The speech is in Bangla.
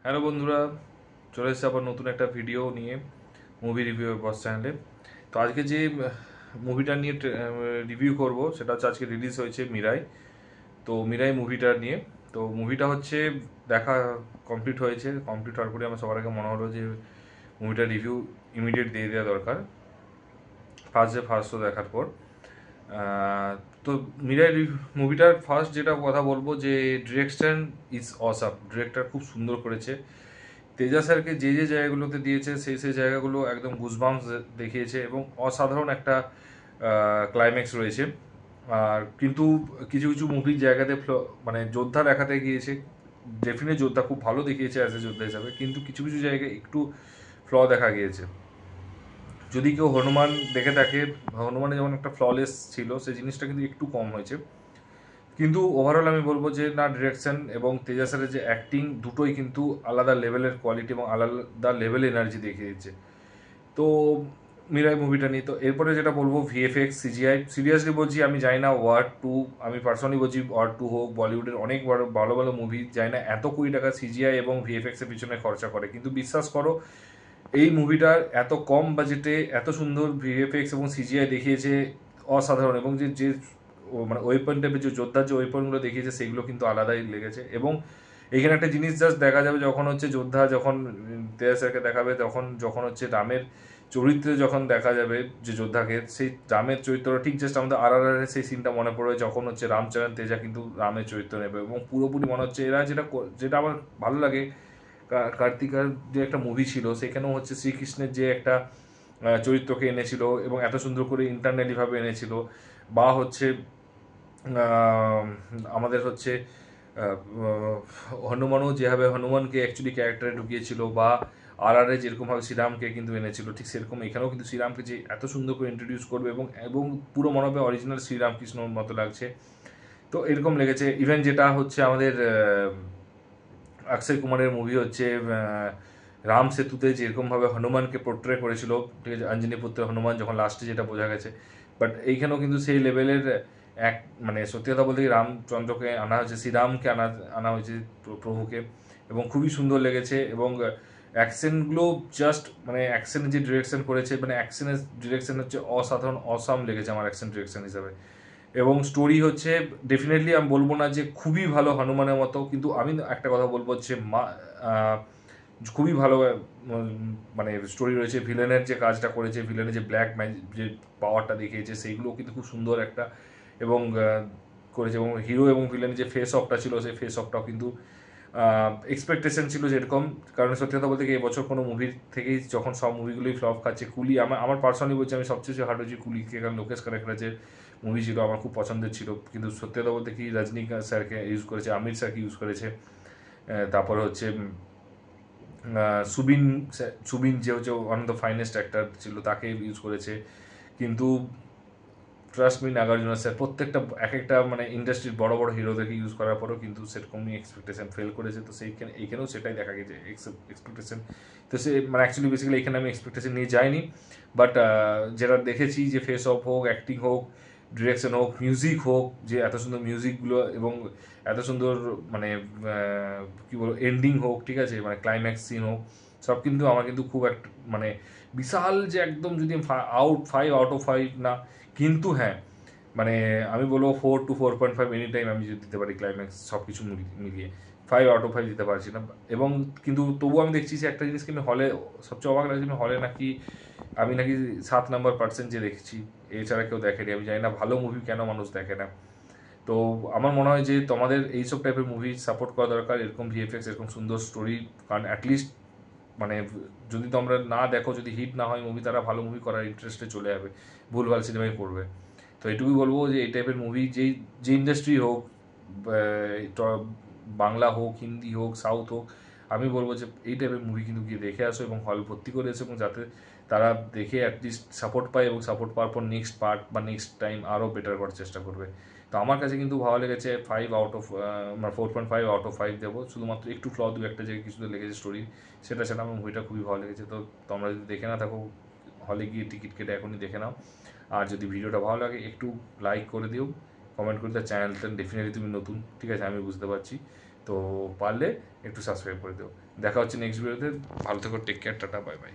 হ্যালো বন্ধুরা, চলে এসেছে আবার নতুন একটা ভিডিও নিয়ে মুভি রিভিউ বস চ্যানেলে। তো আজকে যে মুভিটা নিয়ে রিভিউ করব সেটা হচ্ছে আজকে রিলিজ হয়েছে মিরাই। তো মিরাই মুভিটা নিয়ে, তো মুভিটা হচ্ছে দেখা কমপ্লিট হয়েছে। কমপ্লিট হওয়ার পরে আমার সবার আগে মনে হলো যে মুভিটা রিভিউ ইমিডিয়েট দিয়ে দেওয়া দরকার ফার্স্ট শো দেখার পর। আহ, তো মিরাই মুভিটার ফার্স্ট যেটা কথা বলবো যে ডিরেকশন ইজ অসাম। ডিরেক্টর খুব সুন্দর করেছে। তেজা স্যারকে যে যে জায়গাগুলোতে দিয়েছে সেই সেই জায়গাগুলো একদম গুজবাম্পস দেখিয়েছে এবং অসাধারণ একটা ক্লাইম্যাক্স রয়েছে। আর কিন্তু কিছু কিছু মুভির জায়গাতে মানে যোদ্ধা দেখাতে গিয়েছে, ডেফিনেট যোদ্ধা খুব ভালো দেখিয়েছে অ্যাজ এ যোদ্ধা হিসাবে, কিন্তু কিছু কিছু জায়গায় একটু ফ্ল দেখা গিয়েছে। যদি কেউ হনুমান দেখে থাকে, হনুমানে যেমন একটা ফ্ললেস ছিল, সেই জিনিসটা কিন্তু একটু কম হয়েছে। কিন্তু ওভারঅল আমি বলবো যে না, ডিরেকশন এবং তেজা স্যারের যে অ্যাক্টিং দুটোই কিন্তু আলাদা লেভেলের কোয়ালিটি এবং আলাদা লেভেল এনার্জি দেখিয়ে দিচ্ছে। তো মিরাই মুভিটা নিয়ে তো এরপরে যেটা বলবো ভিএফএক্স সিজিআই, সিরিয়াসলি বলছি আমি জানি না ওয়ার 2, আমি পার্সোনালি বলছি ওয়ার 2 হোক, বলিউডের অনেক বড় ভালো ভালো মুভি জানি না এত কোটি টাকা সিজিআই এবং ভিএফএক্স এর পিছনে খরচা করে, কিন্তু বিশ্বাস করো এই মুভিটার এত কম বাজেটে এত সুন্দর ভিএফএক্স এবং সিজিআই দেখিয়েছে, অসাধারণ। এবং যে যে মানে ওয়েপন টাইপের যে যোদ্ধার যে ওয়েপনগুলো দেখিয়েছে সেগুলো কিন্তু আলাদাই লেগেছে। এবং এইখানে একটা জিনিস জাস্ট দেখা যাবে যখন হচ্ছে যোদ্ধা যখন তেজা স্যারকে দেখাবে, তখন যখন হচ্ছে রামের চরিত্রে যখন দেখা যাবে যে যোদ্ধাকে, সেই রামের চরিত্রটা ঠিক জাস্ট আমাদের আর সেই সিনটা মনে পড়বে যখন হচ্ছে রামচরণ তেজা কিন্তু রামের চরিত্র নেবে এবং পুরোপুরি মনে হচ্ছে এরা যেটা যেটা আমার ভালো লাগে। কার্তিকার যে একটা মুভি ছিল সেখানেও হচ্ছে শ্রীকৃষ্ণের যে একটা চরিত্রকে এনেছিল এবং এত সুন্দর করে ইন্টারনালি ভাবে এনেছিল। বা হচ্ছে আমাদের হচ্ছে হনুমানও যেভাবে হনুমানকে অ্যাকচুয়ালি ক্যারেক্টারে ঢুকিয়েছিল, বা আর যেরকমভাবে শ্রীরামকে কিন্তু এনেছিল, ঠিক সেরকম এখানেও কিন্তু শ্রীরামকে যে এত সুন্দর করে ইন্ট্রোডিউস করবে এবং এবং পুরো মনে হবে অরিজিনাল শ্রীরামকৃষ্ণর মতো লাগছে। তো এরকম লেগেছে। ইভেন যেটা হচ্ছে আমাদের অক্ষয় কুমারের মুভি হচ্ছে রাম সেতুতে যেরকমভাবে হনুমানকে পোর্ট্রে করেছিল, ঠিক আছে, অঞ্জনী পুত্র হনুমান, যখন লাস্টে যেটা বোঝা গেছে। বাট এইখানেও কিন্তু সেই লেভেলের এক মানে সত্যি কথা বলতে কি রামচন্দ্রকে আনা হয়েছে, শ্রীরামকে আনা আনা হয়েছে প্রভুকে, এবং খুবই সুন্দর লেগেছে। এবং অ্যাকশনগুলো জাস্ট মানে অ্যাকশনের যে ডিরেকশন করেছে, মানে অ্যাকশনের ডিরেকশন হচ্ছে অসাধারণ, অসাম লেগেছে আমার অ্যাকশন ডিরেকশন হিসাবে। এবং স্টোরি হচ্ছে ডেফিনেটলি আমি বলবো না যে খুবই ভালো হনুমানের মতো, কিন্তু আমি একটা কথা বলবো হচ্ছে খুবই ভালো মানে স্টোরি রয়েছে। ভিলেনের যে কাজটা করেছে, ভিলেনের যে ব্ল্যাক যে পাওয়ারটা দেখিয়েছে সেইগুলো কিন্তু খুব সুন্দর একটা এবং করেছে। এবং হিরো এবং ভিলেনের যে ফেস অফটা ছিল সেই ফেস অফটাও কিন্তু এক্সপেকটেশন ছিল যেরকম। কারণ সত্যি কথা বলতে কি এবছর কোনো মুভির থেকেই যখন সব মুভিগুলোই ফ্লপ খাচ্ছে, কুলি আমার আমার পার্সোনালি বলছি আমি সবচেয়ে হার্ড হচ্ছে কুলিকে, কারণ লোকেশ কানেকড়া যে মুভি ছিল আমার খুব পছন্দের ছিল, কিন্তু সত্যি কথা বলতে কি রজনীকান্ত স্যারকে ইউজ করেছে, আমির স্যারকে ইউজ করেছে। তারপরে হচ্ছে সুবিন সুবিন যে হচ্ছে one of the finest actor ছিল তাকে ইউজ করেছে। কিন্তু ট্রাস্ট মি নাগার্জুনা স্যার প্রত্যেকটা এক একটা মানে ইন্ডাস্ট্রির বড় বড় হিরোদেরকে ইউজ করার পরেও কিন্তু সেরকমই এক্সপেকটেশন ফেল করেছে। তো সেইখানে এইখানেও সেটাই দেখা গেছে এক্সপেকটেশন। তো সে মানে অ্যাকচুয়ালি বেসিক্যালি এখানে আমি এক্সপেকটেশন নিয়ে যাইনি। বাট যেটা দেখেছি যে ফেস অফ হোক, অ্যাক্টিং হোক, ডিরেকশন হোক, মিউজিক হোক, যে এত সুন্দর মিউজিকগুলো এবং এত সুন্দর মানে কী বলবো এন্ডিং হোক, ঠিক আছে, মানে ক্লাইম্যাক্স সিন হোক, সব কিন্তু আমার কিন্তু খুব একটা মানে বিশাল যে একদম যদি 5 আউট অফ 5 না, কিন্তু হ্যাঁ মানে আমি বলবো 4 to 4.5 এনি টাইম আমি যদি দিতে পারি ক্লাইম্যাক্স সব কিছু মিলিয়ে। 5 আউট অফ 5 দিতে পারছি না। এবং কিন্তু তবুও আমি দেখছি যে একটা জিনিসকে আমি হলে সবচেয়ে অবাক লাগছে, আমি হলে নাকি আমি নাকি 7 নম্বর% যে দেখছি, এছাড়া কেউ দেখেনি। আমি জানি না ভালো মুভি কেন মানুষ দেখে না। তো আমার মনে হয় যে তোমাদের এইসব টাইপের মুভি সাপোর্ট করা দরকার, এরকম ভিএফএক্স, এরকম সুন্দর স্টোরি। কারণ অ্যাটলিস্ট মানে যদি তোমরা না দেখো, যদি হিট না হয় মুভি, তারা ভালো মুভি করার ইন্টারেস্টে চলে যাবে, ভুলভাল সিনেমায় পড়বে। তো এটুকুই বলবো যে এই টাইপের মুভি যেই যে ইন্ডাস্ট্রি হোক, বাংলা হোক, হিন্দি হোক, সাউথ হোক, আমি বলবো যে এই টাইপের মুভি কিন্তু গিয়ে দেখে আসো এবং হল ভর্তি করে এসো, এবং যাতে তারা দেখে অ্যাটলিস্ট সাপোর্ট পায় এবং সাপোর্ট পাওয়ার পর নেক্সট পার্ট বা নেক্সট টাইম আরও বেটার করার চেষ্টা করবে। তো আমার কাছে কিন্তু ভালো লেগেছে। 4.5 আউট অফ 5 দেবো। শুধুমাত্র একটু ফ্ল দু একটা জায়গায় কিছুতে লেগেছে স্টোরি, সেটা আমার মুভিটা খুবই ভালো লেগেছে। তো তোমরা যদি দেখে না থাকো, হলে গিয়ে টিকিট কেটে এখনই দেখে নাও। আর যদি ভিডিওটা ভালো লাগে একটু লাইক করে দিও, কমেন্ট করে দিও। চ্যানেলটা ডেফিনেটলি তুমি নতুন, ঠিক আছে, আমি বুঝতে পারছি। তো পারলে একটু সাবস্ক্রাইব করে দিও। দেখা হচ্ছে নেক্সট ভিডিওতে। ভালো থেকো, take care, tata, bye by.